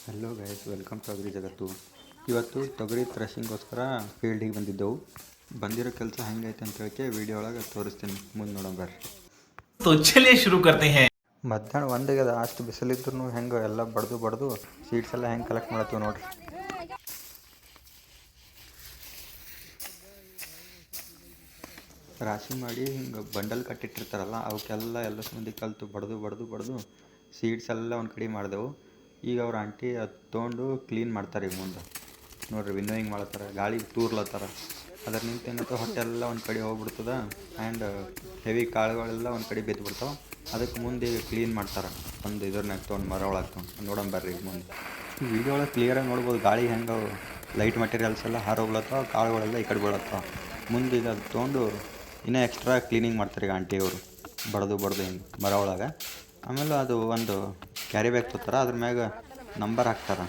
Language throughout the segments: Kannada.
Hello guys, welcome to agri ಜಗತ್ತು. ಇವತ್ತು ತೊಗರಿ ಥ್ರೆಶಿಂಗೋಸ್ಕರ ಫೀಲ್ಡಿಗೆ ಬಂದಿದ್ದೆವು. ಬಂದಿರೋ ಕೆಲಸ ಹೆಂಗೈತೆ ಅಂತ ಹೇಳಕ್ಕೆ ವಿಡಿಯೋ ಒಳಗೆ ತೋರಿಸ್ತೀನಿ, ಮುಂದೆ ನೋಡೋಣ ಬರ್ರಿ. ಶುರು ಕರ್ತೆ ಹೈ. ಮಧ್ಯಾಹ್ನ ಒಂದಿಗೆ ಅಷ್ಟು ಬಿಸಿಲಿದ್ರು ಹೆಂಗೆ ಎಲ್ಲ ಬಡ್ದು ಸೀಡ್ಸ್ ಎಲ್ಲ ಹೆಂಗೆ ಕಲೆಕ್ಟ್ ಮಾಡತ್ತೀವಿ ನೋಡ್ರಿ. ರಾಶಿ ಮಾಡಿ ಹಿಂಗೆ ಬಂಡಲ್ ಕಟ್ಟಿಟ್ಟಿರ್ತಾರಲ್ಲ ಅವಕ್ಕೆಲ್ಲ ಮಂದಿ ಕಲಿತು ಬಡ್ದು ಸೀಡ್ಸ್ ಎಲ್ಲ ಒಂದು ಕಡೆ ಮಾಡಿದೆವು. ಈಗ ಅವ್ರ ಆಂಟಿ ಅದು ತೊಗೊಂಡು ಕ್ಲೀನ್ ಮಾಡ್ತಾರೆ. ಈಗ ಮುಂದೆ ನೋಡಿರಿ, ವಿನ್ನೋಯಿಂಗ್ ಮಾಡ್ತಾರೆ, ಗಾಳಿ ತೂರ್ಲತ್ತಾರ. ಅದ್ರ ನಿಂತ ಏನಂತ ಹೊಟ್ಟೆಲ್ಲ ಒಂದು ಕಡೆ ಹೋಗ್ಬಿಡ್ತದೆ. ಆ್ಯಂಡ್ ಹೆವಿ ಕಾಳುಗಳೆಲ್ಲ ಒಂದು ಕಡೆ ಬಿದ್ದುಬಿಡ್ತಾವೆ. ಅದಕ್ಕೆ ಮುಂದೆ ಈಗ ಕ್ಲೀನ್ ಮಾಡ್ತಾರೆ ಒಂದು ಇದ್ರನ್ನಾಗ ತೊಗೊಂಡು, ಮರ ಒಳಗೆ ತೊಗೊಂಡು. ನೋಡೋಣ ಬರ್ರಿ ಈಗ ಮುಂದೆ. ಈ ವಿಡಿಯೋ ಒಳಗೆ ಕ್ಲಿಯರಾಗಿ ನೋಡ್ಬೋದು, ಗಾಳಿ ಹೆಂಗೆ ಲೈಟ್ ಮೆಟೀರಿಯಲ್ಸ್ ಎಲ್ಲ ಹಾರೋಗ್ಲತ್ತಾವ, ಕಾಳುಗಳೆಲ್ಲ ಈ ಕಡೆ ಬೀಳತ್ತಾವ. ಮುಂದೆ ಈಗ ಅದು ತೊಗೊಂಡು ಇನ್ನೂ ಎಕ್ಸ್ಟ್ರಾ ಕ್ಲೀನಿಂಗ್ ಮಾಡ್ತಾರೆ ಈಗ ಆಂಟಿಯವರು, ಬಡ್ದು ಹಿಂಗೆ ಮರ ಒಳಗೆ. ಆಮೇಲೆ ಅದು ಒಂದು ಕ್ಯಾರಿ ಬ್ಯಾಗ್ ತೊಗೊತಾರೆ, ಅದ್ರ ಮ್ಯಾಗ ನಂಬರ್ ಹಾಕ್ತಾರೆ.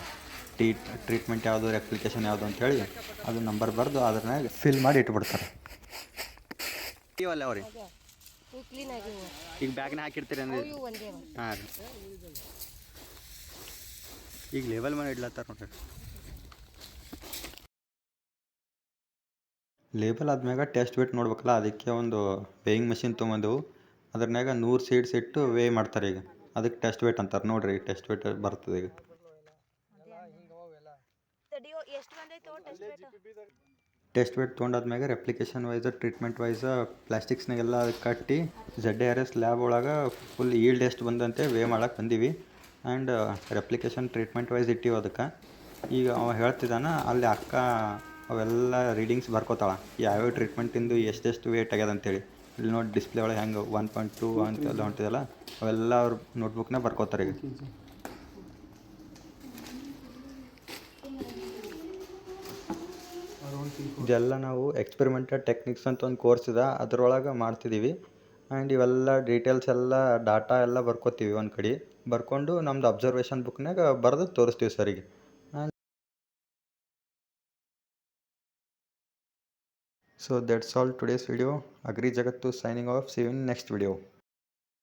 ಟ್ರೀಟ್ಮೆಂಟ್ ಯಾವುದು, ಅಪ್ಲಿಕೇಶನ್ ಯಾವುದು ಅಂಥೇಳಿ ಅದು ನಂಬರ್ ಬರೆದು ಅದ್ರ ಮ್ಯಾಗ ಫಿಲ್ ಮಾಡಿ ಇಟ್ಬಿಡ್ತಾರೆ. ಇವಲ್ಲ ಅವ್ರಿ ಈಗ ಬ್ಯಾಗ್ನ ಹಾಕಿರ್ತೀರಿ ಅಂದ್ರೆ ಹಾಂ ರೀ. ಈಗ ಲೆವೆಲ್ ಮೇಲೆ ಇಡ್ಲತ್ತಾರ ನೋಡ್ರಿ. ಲೇಬಲ್ ಆದ್ಮ್ಯಾಗ ಟೆಸ್ಟ್ ವೇಟ್ ನೋಡ್ಬೇಕಲ್ಲ, ಅದಕ್ಕೆ ಒಂದು ವೇಯಿಂಗ್ ಮಷಿನ್ ತೊಗೊಂಬಂದೆವು. ಅದ್ರನ್ಯಾಗ 100 ಸೀಡ್ಸ್ ಇಟ್ಟು ವೇ ಮಾಡ್ತಾರೆ. ಈಗ ಅದಕ್ಕೆ ಟೆಸ್ಟ್ ವೇಟ್ ಅಂತಾರೆ. ನೋಡ್ರಿ, ಟೆಸ್ಟ್ ವೇಟ್ ಬರ್ತದೆ. ಈಗ ಟೆಸ್ಟ್ ವೇಟ್ ತೊಗೊಂಡಾದ್ಮ್ಯಾಗ ರೆಪ್ಲಿಕೇಶನ್ ವೈಸ್, ಟ್ರೀಟ್ಮೆಂಟ್ ವೈಸ್ ಪ್ಲಾಸ್ಟಿಕ್ಸ್ನಾಗೆಲ್ಲ ಕಟ್ಟಿ ZARS ಲ್ಯಾಬ್ ಒಳಗೆ ಫುಲ್ ಈಲ್ಡ್ ಎಷ್ಟು ಬಂದಂತೆ ವೇ ಮಾಡಕ್ಕೆ ಬಂದೀವಿ. ಆ್ಯಂಡ್ ರೆಪ್ಲಿಕೇಶನ್ ಟ್ರೀಟ್ಮೆಂಟ್ ವೈಸ್ ಇಟ್ಟಿವಿ ಅದಕ್ಕೆ. ಈಗ ಅವ ಹೇಳ್ತಿದ್ದಾನ, ಅಲ್ಲಿ ಅಕ್ಕ ಅವೆಲ್ಲ ರೀಡಿಂಗ್ಸ್ ಬರ್ಕೋತಾಳೆ, ಯಾವ್ಯಾವ ಟ್ರೀಟ್ಮೆಂಟಿಂದು ಎಷ್ಟೆಷ್ಟು ವೇಟ್ ಆಗ್ಯದ ಅಂತೇಳಿ. ಇಲ್ಲಿ ನೋಡಿ ಡಿಸ್ಪ್ಲೇ ಒಳಗೆ ಹೆಂಗೆ 1.2 ಅಂತೆಲ್ಲ ಹೊಂಟಿದಲ್ಲ, ಅವೆಲ್ಲ ಅವ್ರ ನೋಟ್ಬುಕ್ನ ಬರ್ಕೋತಾರೆ. ಈಗ ಇದೆಲ್ಲ ನಾವು ಎಕ್ಸ್ಪೆರಿಮೆಂಟಲ್ ಟೆಕ್ನಿಕ್ಸ್ ಅಂತ ಒಂದು ಕೋರ್ಸ್ ಇದೆ, ಅದರೊಳಗೆ ಮಾಡ್ತಿದ್ದೀವಿ. ಆ್ಯಂಡ್ ಇವೆಲ್ಲ ಡೀಟೇಲ್ಸ್ ಎಲ್ಲ ಡಾಟಾ ಎಲ್ಲ ಬರ್ಕೋತೀವಿ ಒಂದು ಕಡೆ. ಬರ್ಕೊಂಡು ನಮ್ದು ಅಬ್ಸರ್ವೇಷನ್ ಬುಕ್ನಾಗ ಬರೆದು ತೋರಿಸ್ತೀವಿ ಸರಿಗೆ. So that's all today's video. Agri Jagattu signing off. See you in next video.